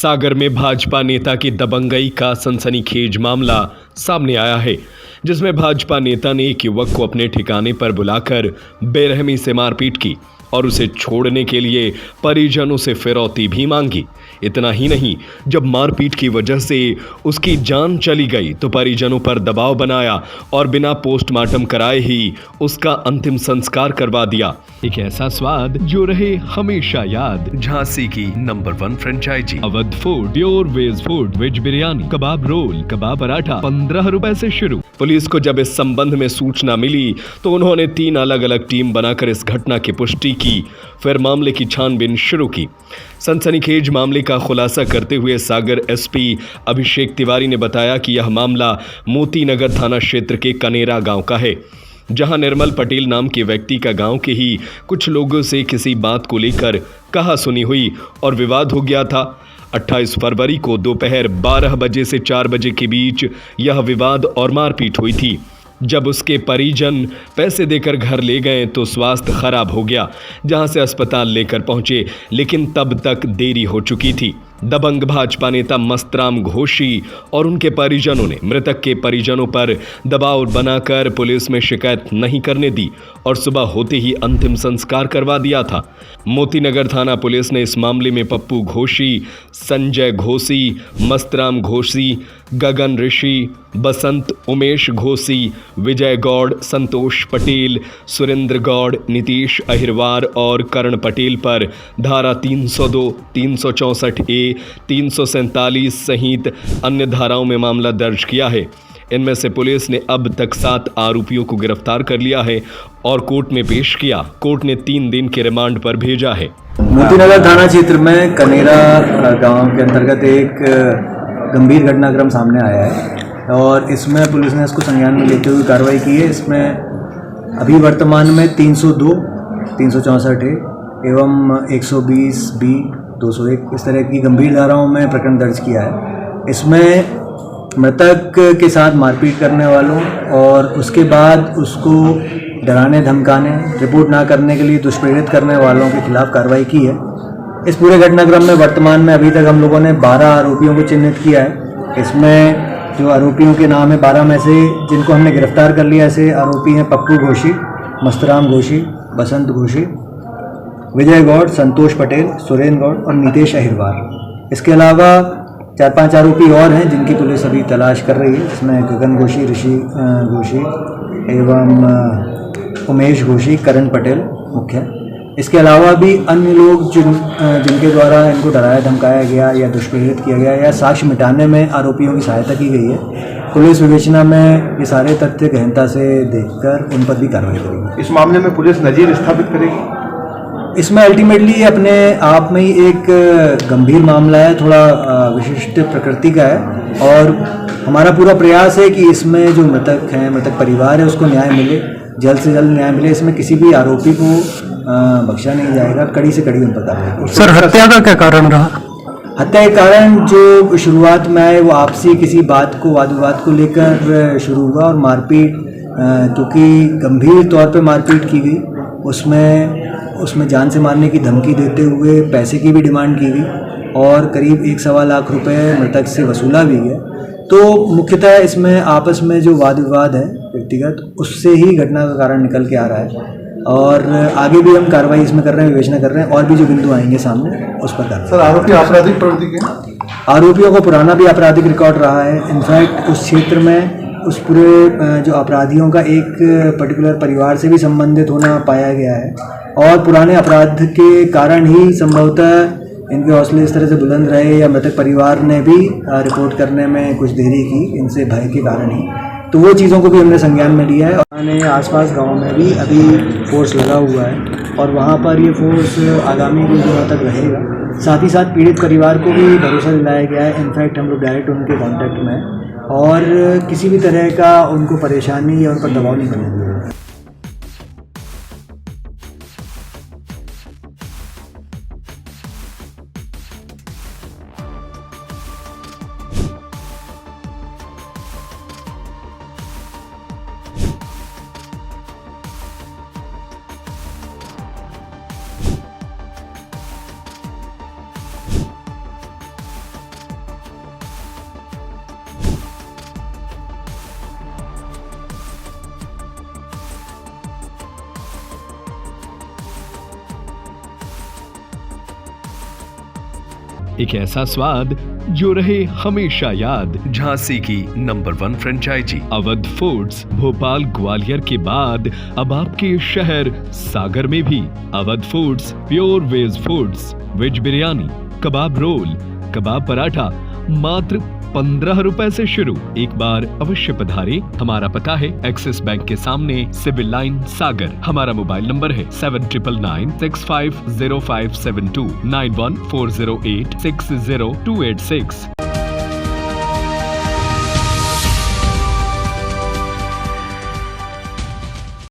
सागर में भाजपा नेता की दबंगई का सनसनीखेज मामला सामने आया है, जिसमें भाजपा नेता ने एक युवक को अपने ठिकाने पर बुलाकर बेरहमी से मारपीट की और उसे छोड़ने के लिए परिजनों से फिरौती भी मांगी। इतना ही नहीं, जब मारपीट की वजह से उसकी जान चली गई तो परिजनों पर दबाव बनाया और बिना पोस्टमार्टम कराए ही उसका अंतिम संस्कार करवा दिया। एक ऐसा स्वाद जो रहे हमेशा याद। झांसी की number 1 franchisee Awadh food, pure veg food, veg biryani, kebab roll, kebab paratha 15 रुपए से शुरू। पुलिस को जब इस संबंध में सूचना मिली तो उन्होंने 3 अलग अलग टीम बनाकर इस घटना की पुष्टि की, फिर मामले की छानबीन शुरू की। सनसनीखेज मामले का खुलासा करते हुए सागर एसपी अभिषेक तिवारी ने बताया कि यह मामला मोती नगर थाना क्षेत्र के कनेरा गांव का है, जहां निर्मल पटेल नाम के व्यक्ति का गांव के ही कुछ लोगों से किसी बात को लेकर कहासुनी हुई और विवाद हो गया था। 28 फरवरी को दोपहर 12 बजे से 4 बजे के बीच यह विवाद और मारपीट हुई थी। जब उसके परिजन पैसे देकर घर ले गए तो स्वास्थ्य खराब हो गया, जहां से अस्पताल लेकर पहुंचे, लेकिन तब तक देरी हो चुकी थी। दबंग भाजपा नेता मस्तराम घोषी और उनके परिजनों ने मृतक के परिजनों पर दबाव बनाकर पुलिस में शिकायत नहीं करने दी और सुबह होते ही अंतिम संस्कार करवा दिया था। मोतीनगर थाना पुलिस ने इस मामले में पप्पू घोषी, संजय घोषी, मस्तराम घोषी, गगन ऋषि, बसंत उमेश घोषी, विजय गौड़, संतोष पटेल, सुरेंद्र गौड़, नीतीश अहिरवार और करण पटेल पर धारा 302, 364A, 347 सहित अन्य धाराओं में मामला दर्ज किया है। इनमें से पुलिस ने अब तक 7 आरोपियों को गिरफ्तार कर लिया है और कोर्ट में पेश किया। कोर्ट ने 3 दिन के रिमांड पर भेजा है। मोतीनगर थाना क्षेत्र में कनेरा गांव के अंतर्गत एक गंभीर घटनाक्रम सामने आया है और इसमें पुलिस ने इसको संज्ञान में लेते हुए कार्रवाई की है। इसमें अभी वर्तमान में 302, 364A एवं 120B, 201 इस तरह की गंभीर धाराओं में प्रकरण दर्ज किया है। इसमें मृतक के साथ मारपीट करने वालों और उसके बाद उसको डराने धमकाने, रिपोर्ट ना करने के लिए दुष्प्रेरित करने वालों के खिलाफ कार्रवाई की है। इस पूरे घटनाक्रम में वर्तमान में अभी तक हम लोगों ने 12 आरोपियों को चिन्हित किया है। इसमें जो आरोपियों के नाम है 12 में से जिनको हमने गिरफ्तार कर लिया, ऐसे आरोपी हैं पप्पू घोषी, मस्तराम घोषी, बसंत घोषी, विजय गौड़, संतोष पटेल, सुरेंद्र गौड़ और नीतीश अहिरवार। इसके अलावा 4-5 आरोपी और हैं जिनकी पुलिस अभी तलाश कर रही है, जिसमें गगन घोषी, ऋषि घोषी एवं उमेश घोषी, करण पटेल मुख्य। इसके अलावा भी अन्य लोग जिनके द्वारा इनको डराया धमकाया गया या दुष्प्रेरित किया गया या साक्ष्य मिटाने में आरोपियों की सहायता की गई है। पुलिस विवेचना में ये सारे तथ्य गहनता से देखकर उन पर भी कार्रवाई करेगी। इस मामले में पुलिस नजीर स्थापित करेगी। इसमें अल्टीमेटली अपने आप में ही एक गंभीर मामला है, थोड़ा विशिष्ट प्रकृति का है और हमारा पूरा प्रयास है कि इसमें जो मृतक हैं, मृतक परिवार है, उसको न्याय मिले, जल्द से जल्द न्याय मिले। इसमें किसी भी आरोपी को बख्शा नहीं जाएगा, कड़ी से कड़ी उन पर कार्रवाई। सर, हत्या का क्या कारण रहा? हत्या के कारण जो शुरुआत में आए वो आपसी किसी बात को, वाद विवाद को लेकर शुरू हुआ और मारपीट, क्योंकि गंभीर तौर पे मारपीट की गई, उसमें जान से मारने की धमकी देते हुए पैसे की भी डिमांड की गई और करीब 1-1.25 लाख रुपए मृतक से वसूला भी गया। तो मुख्यतः इसमें आपस में जो वाद विवाद है व्यक्तिगत, उससे ही घटना का कारण निकल के आ रहा है और आगे भी हम कार्रवाई इसमें कर रहे हैं, विवेचना कर रहे हैं और भी जो बिंदु आएंगे सामने उस पर कार्रवाई। सर, आरोपी आपराधिक प्रवृत्ति के? आरोपियों को पुराना भी आपराधिक रिकॉर्ड रहा है। इनफैक्ट उस क्षेत्र में उस पूरे जो अपराधियों का एक पर्टिकुलर परिवार से भी संबंधित होना पाया गया है और पुराने अपराध के कारण ही संभवतः इनके हौसले इस तरह से बुलंद रहे या मृतक परिवार ने भी रिपोर्ट करने में कुछ देरी की, इनसे भय के कारण ही। तो वो चीज़ों को भी हमने संज्ञान में लिया है और आसपास गांव में भी अभी फोर्स लगा हुआ है और वहाँ पर ये फोर्स आगामी कुछ दिनों तक रहेगा। साथ ही साथ पीड़ित परिवार को भी भरोसा दिलाया गया है। इनफैक्ट हम लोग डायरेक्ट उनके कांटेक्ट में हैं और किसी भी तरह का उनको परेशानी या उन पर दबाव नहीं बनने दिया। एक ऐसा स्वाद जो रहे हमेशा याद। झांसी की number 1 franchisee Awadh foods, Bhopal Gwalior के बाद अब आपके शहर सागर में भी। Awadh foods pure veg foods, veg biryani, kebab roll, kebab paratha मात्र 15 रुपए से शुरू। एक बार अवश्य पधारे। हमारा पता है एक्सिस बैंक के सामने, सिविल लाइन, सागर। हमारा मोबाइल नंबर है 7996505572 9140860286।